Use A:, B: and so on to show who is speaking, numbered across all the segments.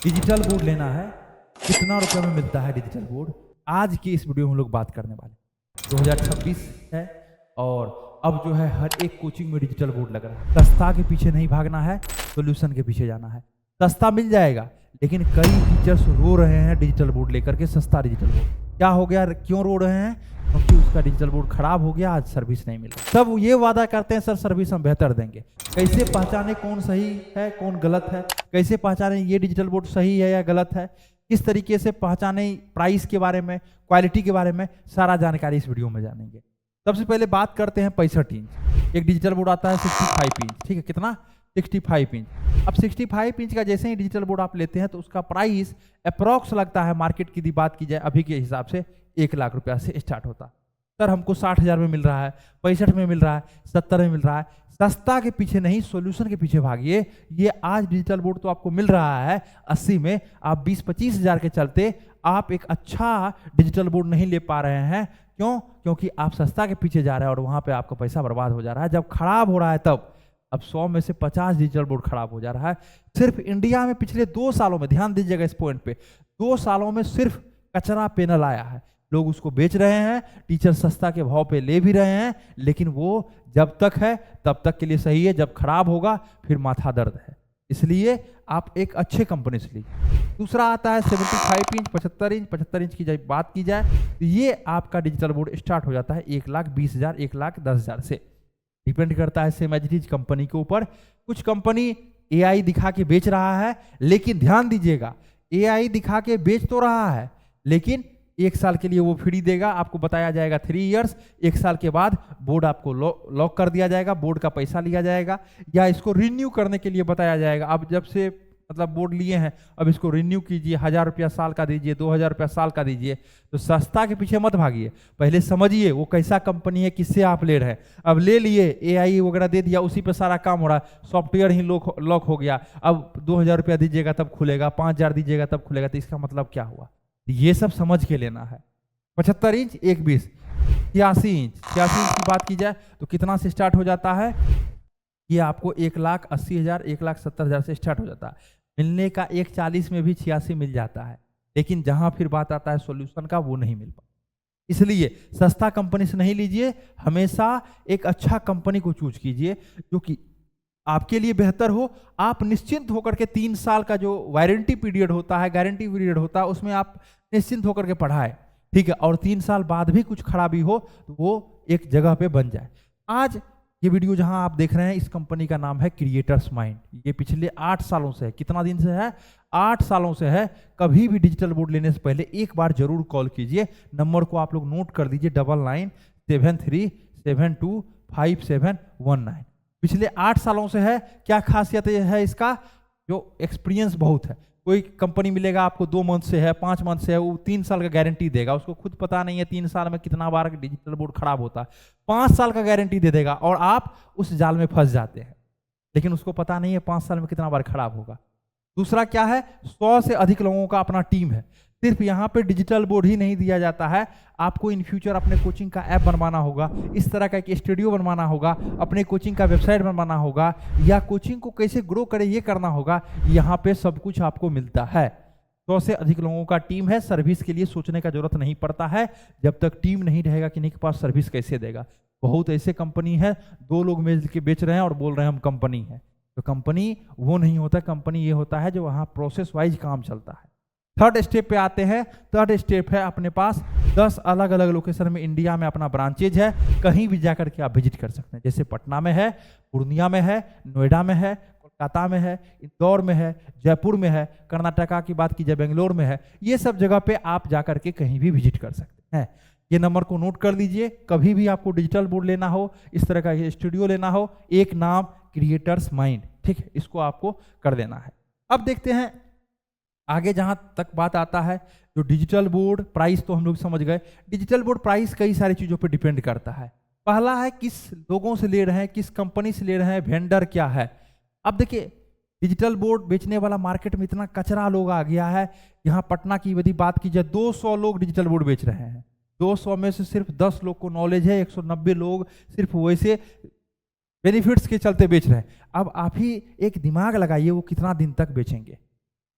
A: Digital board लेना है, कितना रुपए में मिलता है डिजिटल बोर्ड, आज की इस वीडियो में हम लोग बात करने वाले। 2026 है और अब जो है हर एक कोचिंग में डिजिटल बोर्ड लग रहा है। सस्ता के पीछे नहीं भागना है, सोल्यूशन के पीछे जाना है। सस्ता मिल जाएगा, लेकिन कई टीचर्स रो रहे हैं डिजिटल बोर्ड लेकर के। सस्ता डिजिटल बोर्ड क्या हो गया, क्यों रो रहे हैं? क्योंकि उसका डिजिटल बोर्ड खराब हो गया, आज सर्विस नहीं मिल रही। सब ये वादा करते हैं सर सर्विस हम बेहतर देंगे। कैसे पहचाने कौन सही है कौन गलत है? कैसे पहचाने ये डिजिटल बोर्ड सही है या गलत है? किस तरीके से पहचाने प्राइस के बारे में, क्वालिटी के बारे में, सारा जानकारी इस वीडियो में जानेंगे। सबसे पहले बात करते हैं 65 इंच। एक डिजिटल बोर्ड आता है 65 इंच, ठीक है? कितना? 65 इंच। अब 65 इंच का जैसे ही डिजिटल बोर्ड आप लेते हैं तो उसका प्राइस अप्रॉक्स लगता है, मार्केट की बात की जाए अभी के हिसाब से 1 लाख रुपया से स्टार्ट होता। सर हमको 60,000 में मिल रहा है, 65 में मिल रहा है, 70 में मिल रहा है। सस्ता के पीछे नहीं, सॉल्यूशन के पीछे भागिए। ये आज डिजिटल बोर्ड तो आपको मिल रहा है 80 में, आप 20-25 हज़ार के चलते आप एक अच्छा डिजिटल बोर्ड नहीं ले पा रहे हैं। क्यों? क्योंकि आप सस्ता के पीछे जा रहे हैं और वहां पे आपका पैसा बर्बाद हो जा रहा है। जब खराब हो रहा है तब अब 100 में से 50 डिजिटल बोर्ड खराब हो जा रहा है। सिर्फ इंडिया में पिछले 2 सालों में, ध्यान दीजिएगा इस पॉइंट पे, 2 सालों में सिर्फ कचरा पैनल आया है। लोग उसको बेच रहे हैं, टीचर सस्ता के भाव पे ले भी रहे हैं, लेकिन वो जब तक है तब तक के लिए सही है, जब खराब होगा फिर माथा दर्द है। इसलिए आप एक अच्छे कंपनी से लीजिए। दूसरा आता है 75 इंच, 75 इंच। 75 इंच की जब बात की जाए तो ये आपका डिजिटल बोर्ड स्टार्ट हो जाता है 1,20,000, 1,10,000 से। डिपेंड करता है same as it is company के ऊपर। कुछ कंपनी एआई दिखा के बेच रहा है, लेकिन ध्यान दीजिएगा, एआई दिखा के बेच तो रहा है, लेकिन 1 साल के लिए वो फ्री देगा। आपको बताया जाएगा 3 इयर्स, 1 साल के बाद बोर्ड आपको लॉक कर दिया जाएगा, बोर्ड का पैसा लिया जाएगा, या इसको रिन्यू करने के लिए बताया जाएगा। अब जब से मतलब बोर्ड लिए हैं, अब इसको रिन्यू कीजिए, 1,000 रुपया साल का दीजिए, 2,000 रुपया साल का दीजिए। तो सस्ता के पीछे मत भागिए, पहले समझिए वो कैसा कंपनी है, किससे आप ले रहे हैं। अब ले लिए, एआई वगैरह दे दिया, उसी पे सारा काम हो रहा है, सॉफ्टवेयर ही लॉक हो गया। अब 2,000 रुपया दीजिएगा तब खुलेगा, 5,000 दीजिएगा तब खुलेगा, तो इसका मतलब क्या हुआ? ये सब समझ के लेना है। 75 इंच, 1,20, 86 इंच। 86 इंच की बात की जाए तो कितना से स्टार्ट हो जाता है? ये आपको 1,80,000, 1,70,000 से स्टार्ट हो जाता है। मिलने का 1,40 में भी 86 मिल जाता है, लेकिन जहां फिर बात आता है सॉल्यूशन का, वो नहीं मिल पाता। इसलिए सस्ता कंपनी से नहीं लीजिए, हमेशा एक अच्छा कंपनी को चूज कीजिए जो कि आपके लिए बेहतर हो। आप निश्चिंत होकर के 3 साल का जो वारंटी पीरियड होता है, गारंटी पीरियड होता है, उसमें आप निश्चिंत होकर के पढ़ाएं, ठीक है? और 3 साल बाद भी कुछ खराबी हो तो वो एक जगह पे बन जाए। आज ये वीडियो जहां आप देख रहे हैं, इस कंपनी का नाम है क्रिएटर्स माइंड। ये पिछले 8 सालों से है। कितना दिन से है? 8 सालों से है। कभी भी डिजिटल बोर्ड लेने से पहले एक बार जरूर कॉल कीजिए। नंबर को आप लोग नोट कर दीजिए, 9973725719। पिछले 8 सालों से है। क्या खासियत है इसका? जो एक्सपीरियंस बहुत है। कोई कंपनी मिलेगा आपको 2 मंथ से है, 5 मंथ से है, वो 3 साल का गारंटी देगा। उसको खुद पता नहीं है 3 साल में कितना बार डिजिटल बोर्ड खराब होता है। 5 साल का गारंटी दे देगा और आप उस जाल में फंस जाते हैं, लेकिन उसको पता नहीं है 5 साल में कितना बार खराब होगा। दूसरा क्या है? 100 से अधिक लोगों का अपना टीम है। सिर्फ यहाँ पे डिजिटल बोर्ड ही नहीं दिया जाता है, आपको इन फ्यूचर अपने कोचिंग का ऐप बनवाना होगा, इस तरह का एक स्टूडियो बनवाना होगा, अपने कोचिंग का वेबसाइट बनवाना होगा, या कोचिंग को कैसे ग्रो करे ये करना होगा। यहाँ पे सब कुछ आपको मिलता है। 100 से अधिक लोगों का टीम है। सर्विस के लिए सोचने का जरूरत नहीं पड़ता है। जब तक टीम नहीं रहेगा कि नहीं के पास सर्विस कैसे देगा। बहुत ऐसे कंपनी है, 2 लोग मिल के बेच रहे हैं और बोल रहे हैं हम कंपनी है। तो कंपनी वो नहीं होता, कंपनी ये होता है जो वहाँ प्रोसेस वाइज काम चलता है। थर्ड स्टेप पे आते हैं। थर्ड स्टेप है अपने पास 10 अलग अलग लोकेशन में इंडिया में अपना ब्रांचेज है। कहीं भी जाकर के आप विजिट कर सकते हैं। जैसे पटना में है, पूर्णिया में है, नोएडा में है, कोलकाता में है, इंदौर में है, जयपुर में है, कर्नाटका की बात की जाए बेंगलोर में है। ये सब जगह पे आप जाकर के कहीं भी विजिट कर सकते हैं। ये नंबर को नोट कर लीजिए। कभी भी आपको डिजिटल बोर्ड लेना हो, इस तरह का स्टूडियो लेना हो, एक नाम क्रिएटर्स माइंड, ठीक है? इसको आपको कर देना है। अब देखते हैं आगे जहां तक बात आता है जो डिजिटल बोर्ड प्राइस, तो हम लोग समझ गए। डिजिटल बोर्ड प्राइस कई सारी चीजों पे डिपेंड करता है। पहला है किस लोगों से ले रहे हैं, किस कंपनी से ले रहे हैं, वेंडर क्या है। अब देखिए डिजिटल बोर्ड बेचने वाला मार्केट में इतना कचरा लोग आ गया है। यहाँ पटना की यदि बात की जाए 200 लोग डिजिटल बोर्ड बेच रहे हैं। 200 में से सिर्फ 10 लोग को नॉलेज है, 190 लोग सिर्फ वैसे बेनिफिट्स के चलते बेच रहे हैं। अब आप ही एक दिमाग लगाइए वो कितना दिन तक बेचेंगे।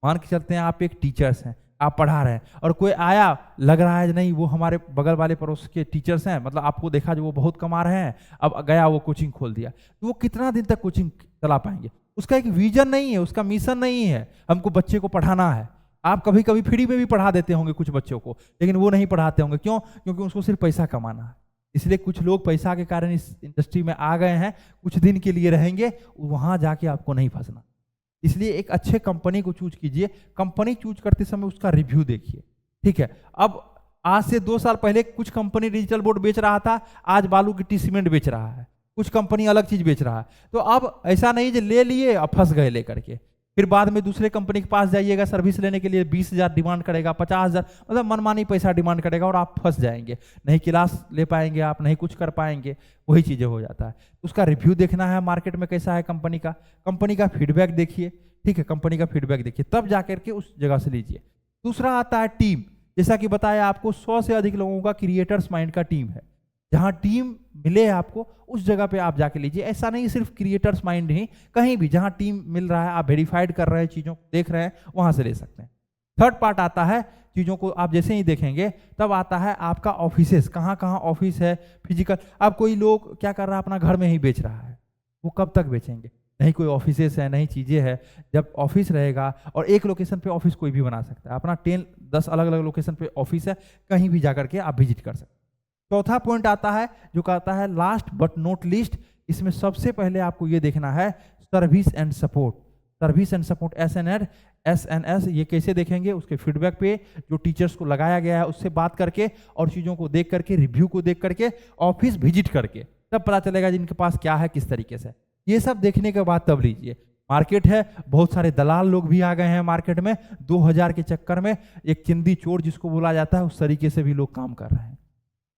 A: मान के चलते हैं आप एक टीचर्स हैं, आप पढ़ा रहे हैं और कोई आया, लग रहा है नहीं वो हमारे बगल वाले पड़ोस के टीचर्स हैं, मतलब आपको देखा जो वो बहुत कमा रहे हैं, अब गया वो कोचिंग खोल दिया, तो वो कितना दिन तक कोचिंग चला पाएंगे? उसका एक विजन नहीं है, उसका मिशन नहीं है, हमको बच्चे को पढ़ाना है। आप कभी कभी फ्री में भी पढ़ा देते होंगे कुछ बच्चों को, लेकिन वो नहीं पढ़ाते होंगे, क्यों? क्योंकि उसको सिर्फ पैसा कमाना है। इसलिए कुछ लोग पैसा के कारण इस इंडस्ट्री में आ गए हैं, कुछ दिन के लिए रहेंगे, वहां जाके आपको नहीं फंसना। इसलिए एक अच्छे कंपनी को चूज कीजिए, कंपनी चूज करते समय उसका रिव्यू देखिए, ठीक है। अब आज से 2 साल पहले कुछ कंपनी डिजिटल बोर्ड बेच रहा था, आज बालू गिट्टी सीमेंट बेच रहा है, कुछ कंपनी अलग चीज बेच रहा है। तो अब ऐसा नहीं जो ले लिए अब फंस गए लेकर के, फिर बाद में दूसरे कंपनी के पास जाइएगा सर्विस लेने के लिए 20,000 डिमांड करेगा, 50,000, मतलब मनमानी पैसा डिमांड करेगा और आप फंस जाएंगे, नहीं क्लास ले पाएंगे आप, नहीं कुछ कर पाएंगे, वही चीज़ें हो जाता है। उसका रिव्यू देखना है, मार्केट में कैसा है कंपनी का फीडबैक देखिए, ठीक है, कंपनी का फीडबैक देखिए, तब जाकर के उस जगह से लीजिए। दूसरा आता है टीम। जैसा कि बताया आपको 100 से अधिक लोगों का क्रिएटर्स माइंड का टीम है, जहां टीम मिले आपको उस जगह पे आप जाके लीजिए। ऐसा नहीं सिर्फ क्रिएटर्स माइंड ही, कहीं भी जहां टीम मिल रहा है, आप वेरीफाइड कर रहे हैं, चीज़ों को देख रहे हैं, वहां से ले सकते हैं। थर्ड पार्ट आता है, चीज़ों को आप जैसे ही देखेंगे तब आता है आपका ऑफिसेस, कहाँ कहाँ ऑफिस है फिजिकल। अब कोई लोग क्या कर रहा है, अपना घर में ही बेच रहा है, वो कब तक बेचेंगे? नहीं कोई ऑफिसेस है, नहीं चीज़ें हैं। जब ऑफिस रहेगा, और एक लोकेशन पे ऑफिस कोई भी बना सकता है, अपना 10 अलग अलग लोकेशन पे ऑफिस है, कहीं भी जाकर के आप विजिट कर सकते हैं। चौथा पॉइंट आता है जो कहता है लास्ट बट नॉट लीस्ट, इसमें सबसे पहले आपको ये देखना है service and support. Service and support SNS, ये कैसे देखेंगे? उसके फीडबैक पे जो टीचर्स को लगाया गया है उससे बात करके और चीज़ों को देख करके, रिव्यू को देख करके, ऑफिस विजिट करके, तब पता चलेगा जिनके पास क्या है, किस तरीके से। ये सब देखने के बाद तब लीजिए। मार्केट है, बहुत सारे दलाल लोग भी आ गए हैं मार्केट में, 2000 के चक्कर में एक चिंदी चोर जिसको बोला जाता है, उस तरीके से भी लोग काम कर रहे हैं।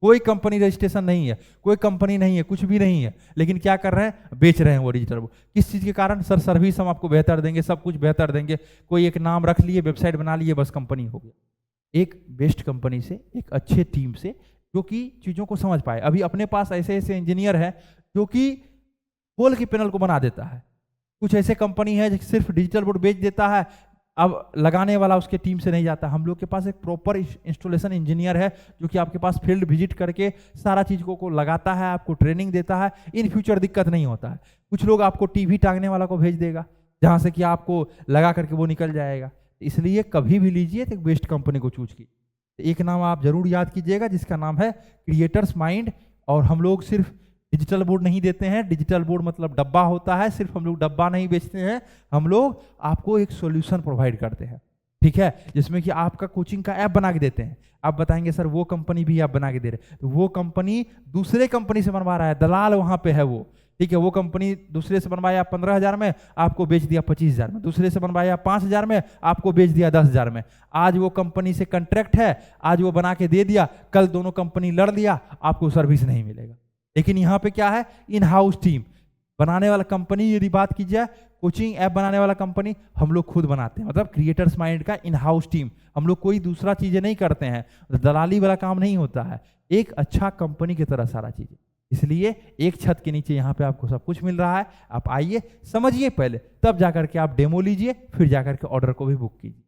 A: कोई कंपनी रजिस्ट्रेशन नहीं है, कोई कंपनी नहीं है, कुछ भी नहीं है, लेकिन क्या कर रहे हैं? बेच रहे हैं वो डिजिटल बोर्ड। किस चीज़ के कारण? सर सर्विस हम आपको बेहतर देंगे, सब कुछ बेहतर देंगे। कोई एक नाम रख लिए, वेबसाइट बना लिए, बस कंपनी हो गया। एक बेस्ट कंपनी से, एक अच्छे टीम से, जो कि चीज़ों को समझ पाए। अभी अपने पास ऐसे ऐसे इंजीनियर है जो कि होल के पैनल को बना देता है। कुछ ऐसे कंपनी है जो सिर्फ डिजिटल बोर्ड बेच देता है, अब लगाने वाला उसके टीम से नहीं जाता। हम लोग के पास एक प्रॉपर इंस्टॉलेशन इंजीनियर है जो कि आपके पास फील्ड विजिट करके सारा चीज़ों को लगाता है, आपको ट्रेनिंग देता है, इन फ्यूचर दिक्कत नहीं होता है। कुछ लोग आपको टीवी टांगने वाला को भेज देगा, जहाँ से कि आपको लगा करके वो निकल जाएगा। इसलिए कभी भी लीजिए तो बेस्ट कंपनी को चूज कीजिए। एक नाम आप जरूर याद कीजिएगा जिसका नाम है क्रिएटर्स माइंड। और हम लोग सिर्फ डिजिटल बोर्ड नहीं देते हैं, डिजिटल बोर्ड मतलब डब्बा होता है, सिर्फ हम लोग डब्बा नहीं बेचते हैं, हम लोग आपको एक सॉल्यूशन प्रोवाइड करते हैं, ठीक है, जिसमें कि आपका कोचिंग का ऐप बना के देते हैं। आप बताएंगे सर वो कंपनी भी आप बना के दे रहे, तो वो कंपनी दूसरे कंपनी से बनवा रहा है, दलाल वहां पे है वो, ठीक है। वो कंपनी दूसरे से बनवाया 15,000 में, आपको बेच दिया 25,000 में, दूसरे से बनवाया 5,000 में, आपको बेच दिया 10,000 में। आज वो कंपनी से कॉन्ट्रैक्ट है, आज वो बना के दे दिया, कल दोनों कंपनी लड़ लिया, आपको सर्विस नहीं मिलेगा। लेकिन यहाँ पे क्या है? इन हाउस टीम बनाने वाला कंपनी, यदि बात की जाए कोचिंग ऐप बनाने वाला कंपनी, हम लोग खुद बनाते हैं, मतलब क्रिएटर्स माइंड का इन हाउस टीम। हम लोग कोई दूसरा चीजें नहीं करते हैं, दलाली वाला काम नहीं होता है, एक अच्छा कंपनी की तरह सारा चीजें। इसलिए एक छत के नीचे यहाँ पे आपको सब कुछ मिल रहा है। आप आइए, समझिए पहले, तब जाकर के आप डेमो लीजिए, फिर जाकर के ऑर्डर को भी बुक कीजिए।